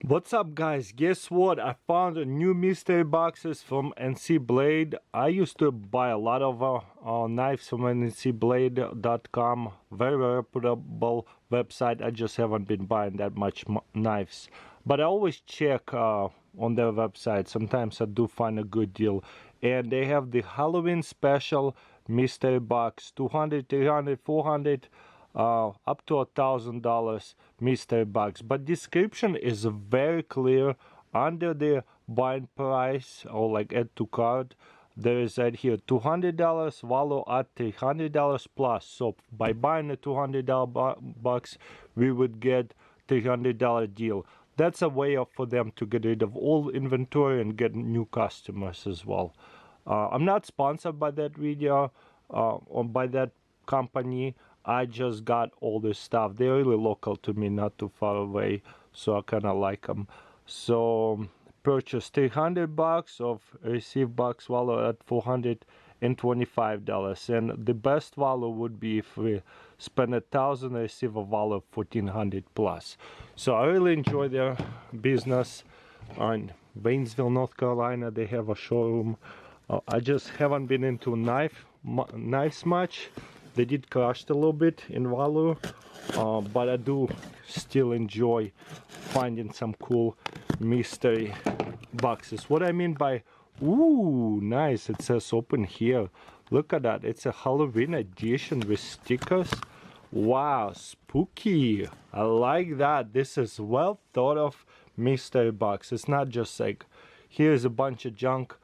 What's up, guys? Guess what? I found a new mystery boxes from NCBlade. I used to buy a lot of knives from NCBlade.com. Very reputable website. I just haven't been buying that much knives, but I always check on their website. Sometimes I do find a good deal, and they have the Halloween special mystery box, 200, 300, 400. Up to $1,000 mystery box, but description is very clear under the buying price or like add to cart. There is right here $200 value at $300 plus. So by buying a $200 box, we would get $300 deal. That's a way for them to get rid of old inventory and get new customers as well. I'm not sponsored by that video or by that company. I just got all this stuff. They're really local to me, not too far away, so I kind of like them. So purchased $300 of receive box value at $425, and the best value would be if we spend $1,000, receive a value of $1,400 plus. So I really enjoy their business. In Waynesville, North Carolina, they have a showroom. I just haven't been into knives much. They did crash a little bit in value, but I do still enjoy finding some cool mystery boxes. What I mean by, ooh, nice, it says open here. Look at that, it's a Halloween edition with stickers. Wow, spooky. I like that. This is well thought of mystery box. It's not just like, here's a bunch of junk.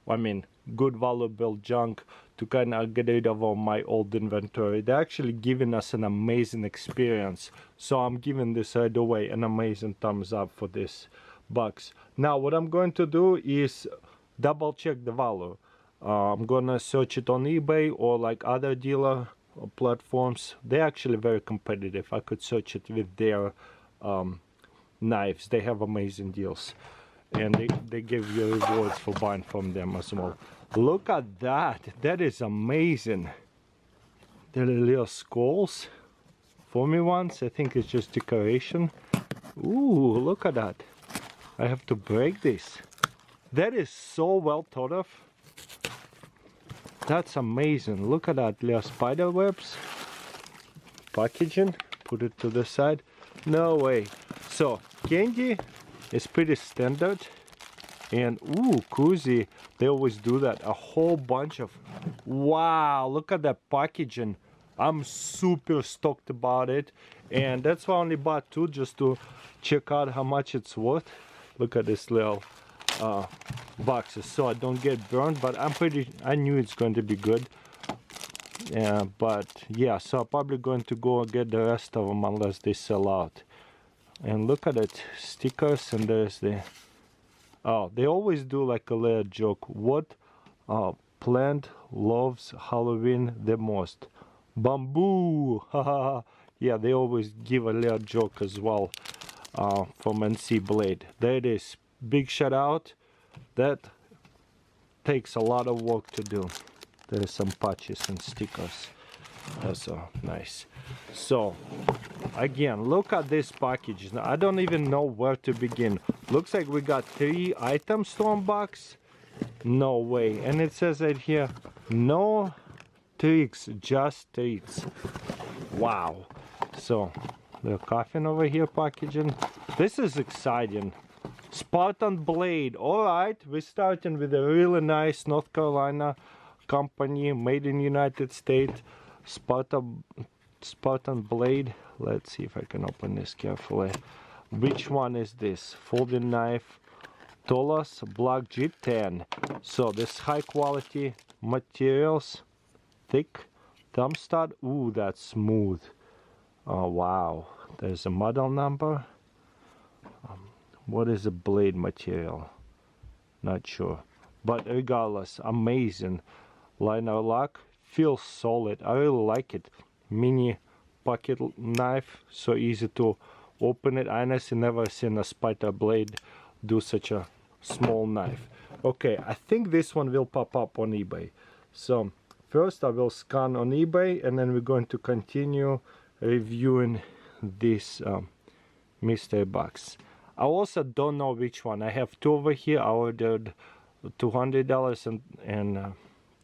I mean, good valuable junk to kind of get rid of all my old inventory. They're actually giving us an amazing experience. So I'm giving this right away an amazing thumbs up for this box. Now what I'm going to do is double check the value. I'm gonna search it on eBay or like other dealer platforms. They're actually very competitive. I could search it with their knives. They have amazing deals, and they give you rewards for buying from them as well. Look at that. That is amazing. There are little skulls for me once. I think it's just decoration. Ooh, look at that. I have to break this. That is so well thought of. That's amazing. Look at that, little spider webs. Packaging. Put it to the side. No way. So candy is pretty standard, and ooh, cozy. They always do that. A whole bunch of, wow, look at that packaging. I'm super stoked about it, and that's why I only bought two, just to check out how much it's worth. Look at this little boxes, so I don't get burned, but I knew it's going to be good. Yeah, but yeah, so I'm probably going to go get the rest of them unless they sell out. And look at it, stickers, and there's the, oh, they always do like a little joke. What plant loves Halloween the most? Bamboo. Yeah, they always give a little joke as well from NCBlade. There it is. Big shout out. That takes a lot of work to do. There's some patches and stickers. That's nice. So again, look at this package. Now, I don't even know where to begin. Looks like we got 3 items to unbox. No way. And it says right here, no tricks, just treats. Wow. So the coffin over here packaging. This is exciting. Spartan Blade. All right, we're starting with a really nice North Carolina company, made in United States. Spartan Blade. Let's see if I can open this carefully. Which one is this? Folding knife, Tolas Black G10. So this high quality materials, thick thumb stud. Ooh, that's smooth. Oh wow, there's a model number. What is the blade material? Not sure, but regardless, amazing. Liner lock, feels solid. I really like it. Mini pocket knife, so easy to open it. I honestly never seen a spider blade do such a small knife. Okay, I think this one will pop up on eBay. So first I will scan on eBay, and then we're going to continue reviewing this mystery box. I also don't know which one. I have two over here. I ordered $200 and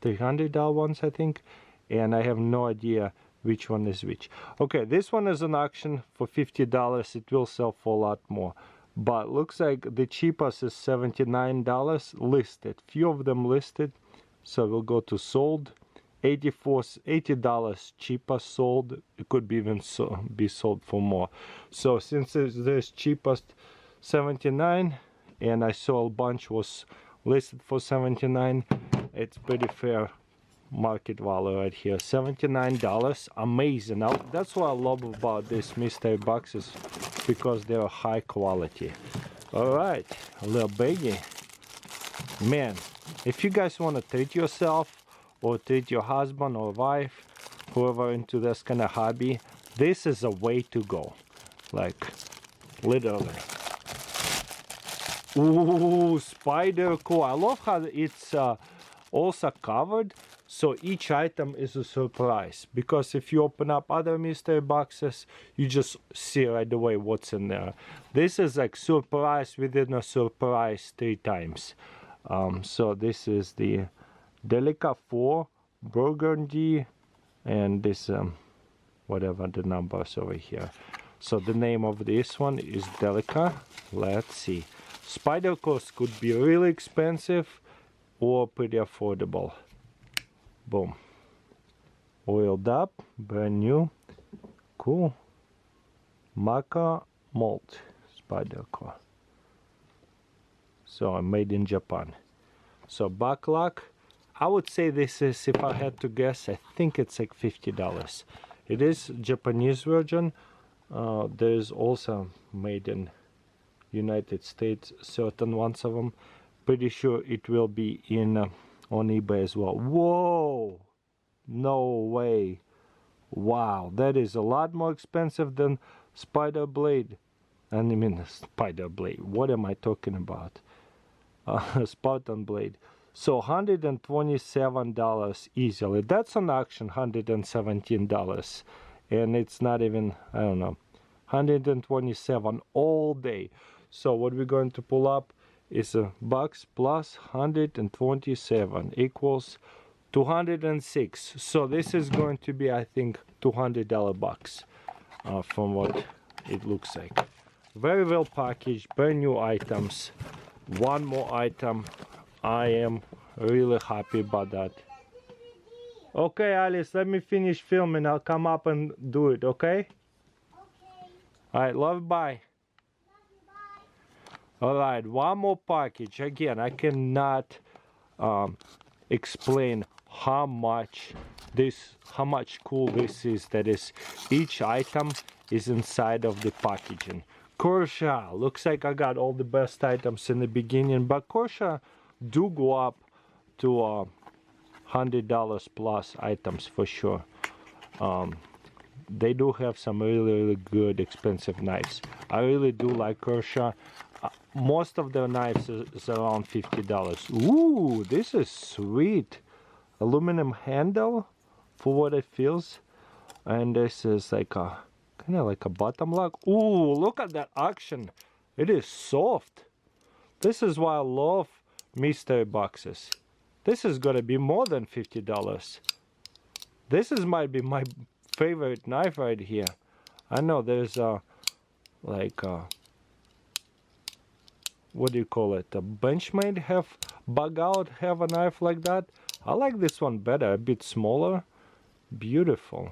$300 ones, I think, and I have no idea which one is which. Okay, this one is an auction for $50. It will sell for a lot more, but looks like the cheapest is $79 listed. Few of them listed, so we'll go to sold. $80 cheapest sold. It could be even be sold for more. So since there's cheapest 79 and I saw a bunch was listed for 79, it's pretty fair market value right here. $79, amazing. Now that's what I love about these mystery boxes, because they're high quality. All right, a little baggie. Man, if you guys want to treat yourself or treat your husband or wife, whoever into this kind of hobby, this is a way to go. Like, literally. Ooh, spider core. I love how it's also covered, so each item is a surprise. Because if you open up other mystery boxes, you just see right away what's in there. This is like surprise within a surprise 3 times. So this is the Delica 4 Burgundy, and this whatever the numbers over here. So the name of this one is Delica. Let's see. Spider cores could be really expensive or pretty affordable. Boom. Oiled up, brand new, cool. Maca mold spider core. So made in Japan. So back lock. I would say this is, if I had to guess, I think it's like $50. It is Japanese version. There's also made in United States, certain ones of them. Pretty sure it will be in on eBay as well. Whoa! No way! Wow, that is a lot more expensive than Spider Blade. And I mean Spider Blade. What am I talking about? Spartan Blade. So $127 easily. That's an auction, $117. And it's not even, I don't know, $127 all day. So what we're going to pull up is a box plus 127 equals 206. So this is going to be, I think, $200 box from what it looks like. Very well packaged, brand new items. One more item. I am really happy about that. Okay, Alice, let me finish filming. I'll come up and do it, okay? Okay. Alright, love you, bye. Alright, one more package. Again, I cannot explain how much cool this is. That is, each item is inside of the packaging. Kershaw, looks like I got all the best items in the beginning, but Kershaw do go up to $100 plus items for sure. They do have some really good expensive knives. I really do like Kershaw. Most of their knives is around $50. Ooh, this is sweet. Aluminum handle for what it feels. And this is like a kind of like a bottom lock. Ooh, look at that action. It is soft. This is why I love mystery boxes. This is gonna be more than $50. This might be my favorite knife right here. I know there's like what do you call it? A Benchmade have bug out, have a knife like that. I like this one better, a bit smaller. Beautiful.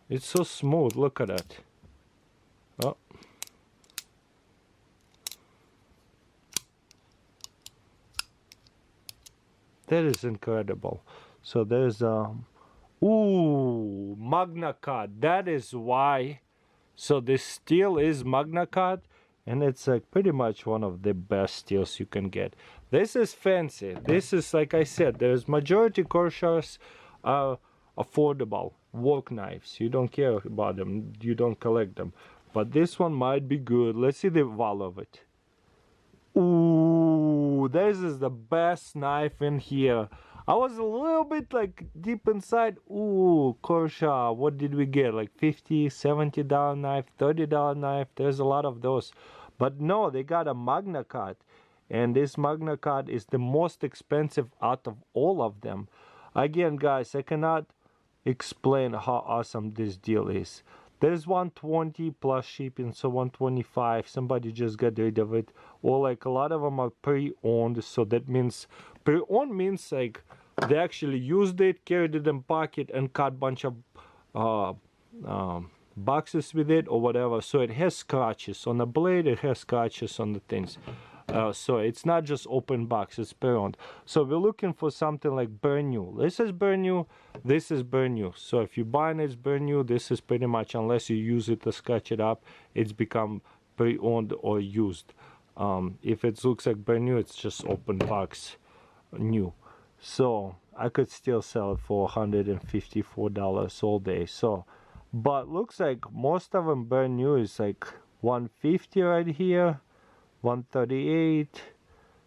It's so smooth, look at it. Oh. That is incredible. So there's ooh, Magna Cut. That is why. So this steel is Magna Cut, and it's like pretty much one of the best steels you can get. This is fancy. This is, like I said, there's majority Kershaws are affordable work knives. You don't care about them. You don't collect them. But this one might be good. Let's see the value of it. Ooh, this is the best knife in here. I was a little bit like deep inside. Ooh, Korsha, what did we get? Like $50, $70 knife, $30 knife. There's a lot of those. But no, they got a Magna Cut. And this Magna Cut is the most expensive out of all of them. Again, guys, I cannot explain how awesome this deal is. There's 120 plus shipping, so 125. Somebody just got rid of it. Or like a lot of them are pre-owned, so that means pre-owned means like they actually used it, carried it in pocket, and cut bunch of boxes with it or whatever. So it has scratches on the blade, it has scratches on the things. So it's not just open box, it's pre-owned. So we're looking for something like brand new. This is brand new, this is brand new. So if you buy it, it's brand new. This is pretty much, unless you use it to scratch it up, it's become pre-owned or used. If it looks like brand new, it's just open box new. So I could still sell it for $154 all day. So, but looks like most of them brand new is like $150 right here, $138.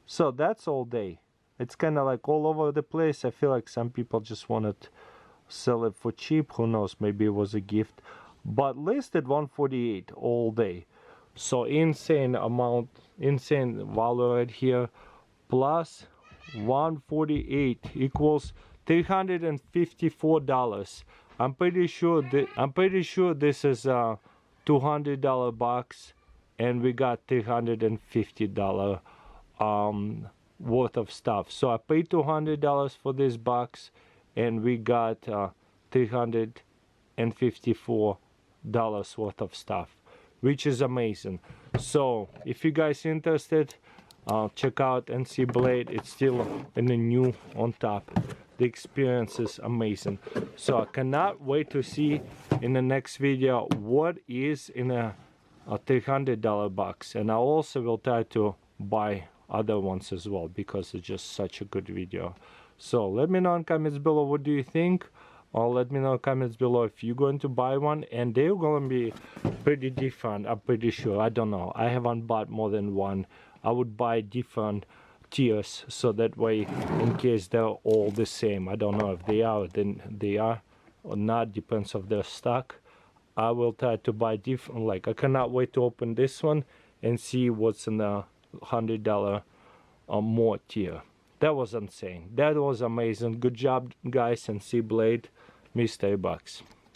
So that's all day. It's kind of like all over the place. I feel like some people just want to sell it for cheap. Who knows, maybe it was a gift. But listed $148 all day. So insane amount, insane value right here. Plus $148 equals $354. I'm pretty sure this is a $200 box, and we got $350 worth of stuff. So I paid $200 for this box, and we got $354 worth of stuff, which is amazing. So if you guys interested, check out NCBlade. It's still in the new on top. The experience is amazing. So I cannot wait to see in the next video what is in a $300 box, and I also will try to buy other ones as well, because it's just such a good video. So let me know in comments below what do you think, or let me know in comments below if you're going to buy one, and they're going to be pretty different. I'm pretty sure. I don't know, I haven't bought more than one. I would buy different tiers, so that way in case they're all the same. I don't know if they are, then they are or not, depends of their stock. I will try to buy different. Like, I cannot wait to open this one and see what's in the $100 or more tier. That was insane. That was amazing. Good job, guys. NCBlade, mystery box.